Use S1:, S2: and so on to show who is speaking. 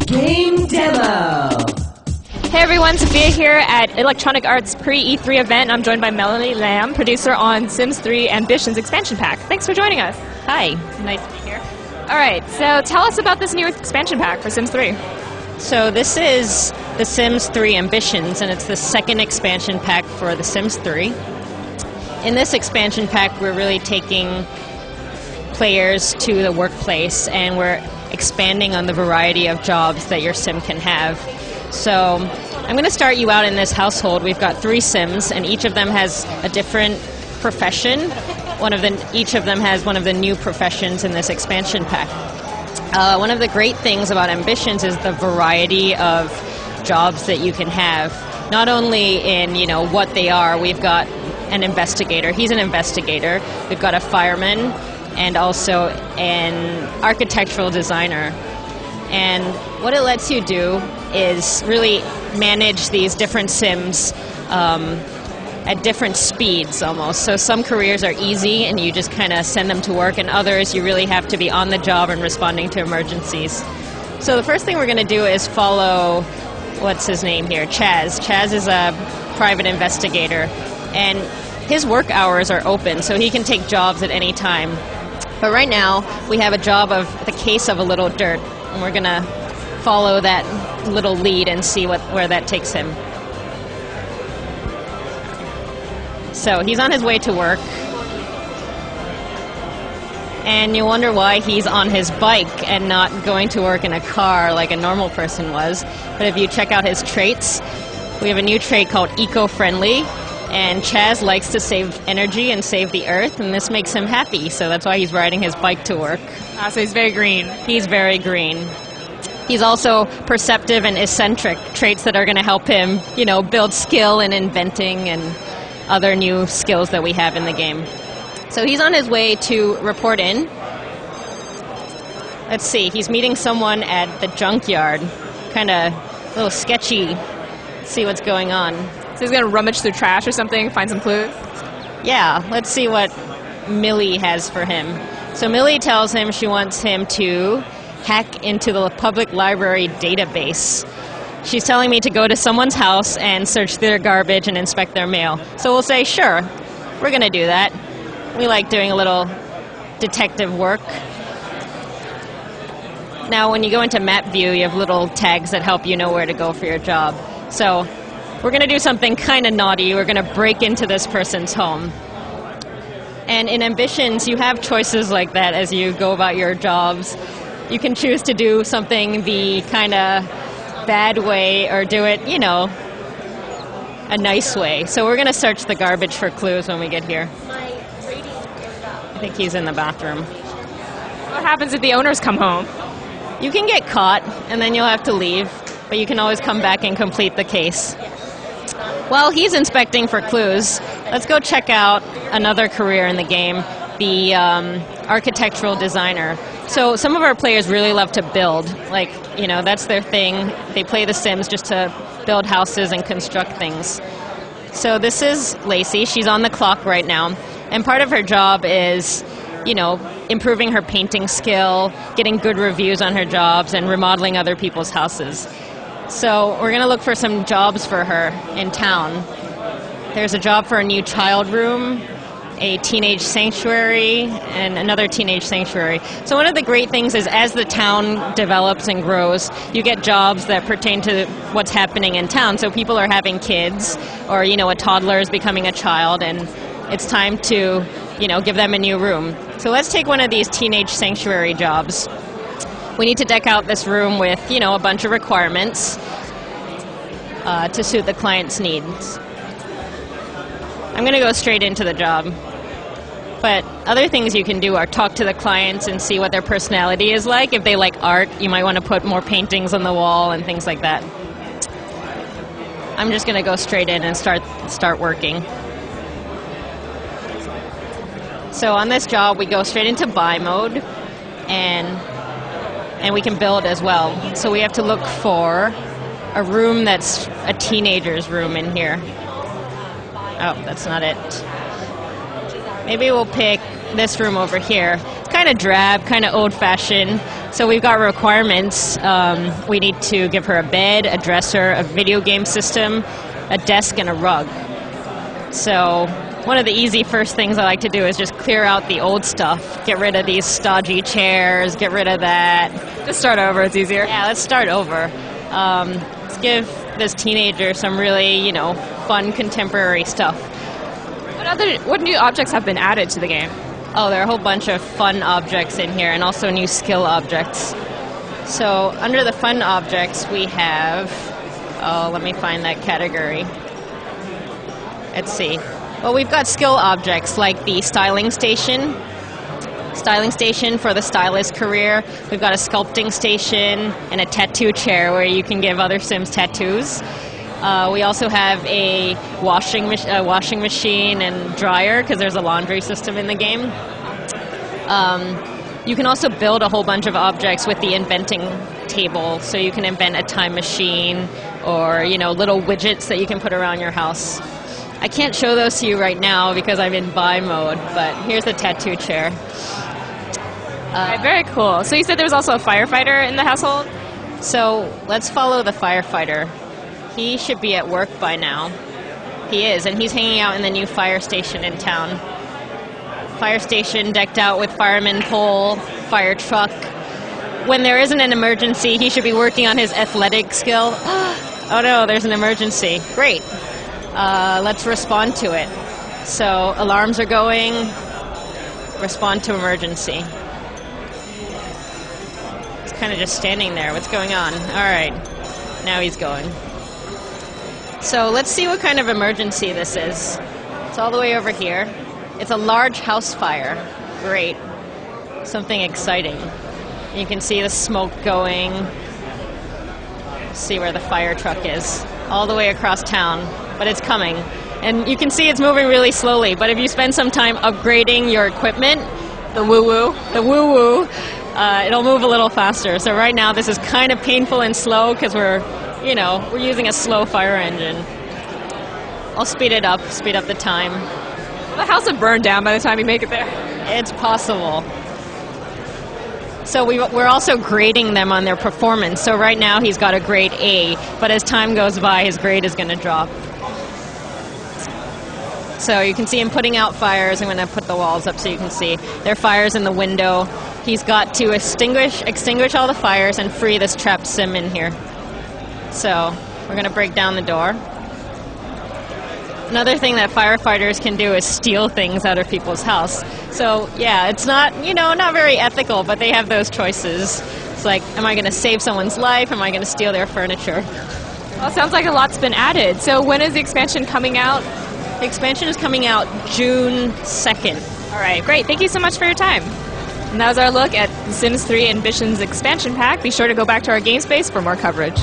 S1: Game Demo.
S2: Hey everyone, Sophia here at Electronic Arts pre-E3 event, and I'm joined by Melanie Lam, producer on Sims 3 Ambitions expansion pack. Thanks for joining us.
S3: Hi, nice to be here.
S2: Alright, so tell us about this new expansion pack for Sims 3.
S3: So this is The Sims 3 Ambitions, and it's the second expansion pack for The Sims 3. In this expansion pack, we're really taking players to the workplace, and we're expanding on the variety of jobs that your sim can have. So I'm going to start you out in this household. We've got 3 Sims, and each of them has a different profession. Each of them has one of the new professions in this expansion pack. One of the great things about Ambitions is the variety of jobs that you can have. Not only in, what they are. We've got an investigator. He's an investigator. We've got a fireman and also an architectural designer. And what it lets you do is really manage these different Sims at different speeds almost. So some careers are easy and you just kind of send them to work, and others you really have to be on the job and responding to emergencies. So the first thing we're going to do is follow, what's his name here, Chaz. Chaz is a private investigator, and his work hours are open, so he can take jobs at any time. But right now we have a job of the case of a little dirt, and we're going to follow that little lead and see where that takes him. So he's on his way to work, and you wonder why he's on his bike and not going to work in a car like a normal person was. But if you check out his traits, we have a new trait called eco-friendly, and Chaz likes to save energy and save the earth, and this makes him happy, so that's why he's riding his bike to work.
S2: So he's very green.
S3: He's very green. He's also perceptive and eccentric, traits that are going to help him, build skill in inventing and other new skills that we have in the game. So he's on his way to report in. Let's see, he's meeting someone at the junkyard. Kind of a little sketchy. Let's see what's going on.
S2: So he's going to rummage through trash or something, find some clues?
S3: Yeah, let's see what Millie has for him. So Millie tells him she wants him to hack into the public library database. She's telling me to go to someone's house and search their garbage and inspect their mail. So we'll say, sure, we're going to do that. We like doing a little detective work. Now, when you go into map view, you have little tags that help you know where to go for your job. So we're going to do something kind of naughty. We're going to break into this person's home. And in Ambitions, you have choices like that as you go about your jobs. You can choose to do something the kind of bad way or do it, a nice way. So we're going to search the garbage for clues when we get here. I think he's in the bathroom.
S2: What happens if the owners come home?
S3: You can get caught, and then you'll have to leave, but you can always come back and complete the case. While he's inspecting for clues, let's go check out another career in the game, the architectural designer. So some of our players really love to build. That's their thing. They play The Sims just to build houses and construct things. So this is Lacey. She's on the clock right now. And part of her job is, improving her painting skill, getting good reviews on her jobs, and remodeling other people's houses. So we're going to look for some jobs for her in town. There's a job for a new child room, a teenage sanctuary, and another teenage sanctuary. So one of the great things is as the town develops and grows, you get jobs that pertain to what's happening in town. So people are having kids, or, a toddler is becoming a child, and it's time to, give them a new room. So let's take one of these teenage sanctuary jobs. We need to deck out this room with, a bunch of requirements to suit the client's needs. I'm going to go straight into the job. But other things you can do are talk to the clients and see what their personality is like. If they like art, you might want to put more paintings on the wall and things like that. I'm just going to go straight in and start working. So on this job, we go straight into buy mode, and we can build as well. So we have to look for a room that's a teenager's room in here. Oh, that's not it. Maybe we'll pick this room over here. It's kind of drab, kind of old-fashioned. So we've got requirements. We need to give her a bed, a dresser, a video game system, a desk, and a rug. So one of the easy first things I like to do is just clear out the old stuff. Get rid of these stodgy chairs, get rid of that.
S2: Just start over, it's easier.
S3: Yeah, let's start over. Let's give this teenager some really, you know, fun contemporary stuff.
S2: What new objects have been added to the game?
S3: Oh, there are a whole bunch of fun objects in here and also new skill objects. So under the fun objects we have, oh, let me find that category. Let's see. Well, we've got skill objects like the styling station for the stylist career. We've got a sculpting station and a tattoo chair where you can give other Sims tattoos. We also have a washing machine and dryer because there's a laundry system in the game. You can also build a whole bunch of objects with the inventing table. So you can invent a time machine or, you know, little widgets that you can put around your house. I can't show those to you right now because I'm in buy mode, but here's the tattoo chair.
S2: Very cool. So you said there was also a firefighter in the household?
S3: So let's follow the firefighter. He should be at work by now. He is, and he's hanging out in the new fire station in town. Fire station decked out with fireman pole, fire truck. When there isn't an emergency, he should be working on his athletic skill. Oh no, there's an emergency. Great. Let's respond to it. So alarms are going. Respond to emergency. He's kind of just standing there. What's going on? All right. Now he's going. So let's see what kind of emergency this is. It's all the way over here. It's a large house fire. Great. Something exciting. You can see the smoke going. See where the fire truck is. All the way across town. But it's coming. And you can see it's moving really slowly. But if you spend some time upgrading your equipment, the woo-woo, it'll move a little faster. So right now this is kind of painful and slow because we're using a slow fire engine. I'll speed it up, speed up the time.
S2: The house would burn down by the time you make it there.
S3: It's possible. So we're also grading them on their performance. So right now he's got a grade A, but as time goes by, his grade is going to drop. So you can see him putting out fires. I'm going to put the walls up so you can see. There are fires in the window. He's got to extinguish all the fires and free this trapped sim in here. So we're going to break down the door. Another thing that firefighters can do is steal things out of people's house. So yeah, it's not very ethical, but they have those choices. It's like, am I going to save someone's life? Am I going to steal their furniture?
S2: Well, it sounds like a lot's been added. So when is the expansion coming out?
S3: The expansion is coming out June 2nd.
S2: All right, great. Thank you so much for your time. And that was our look at The Sims 3 Ambitions expansion pack. Be sure to go back to our game space for more coverage.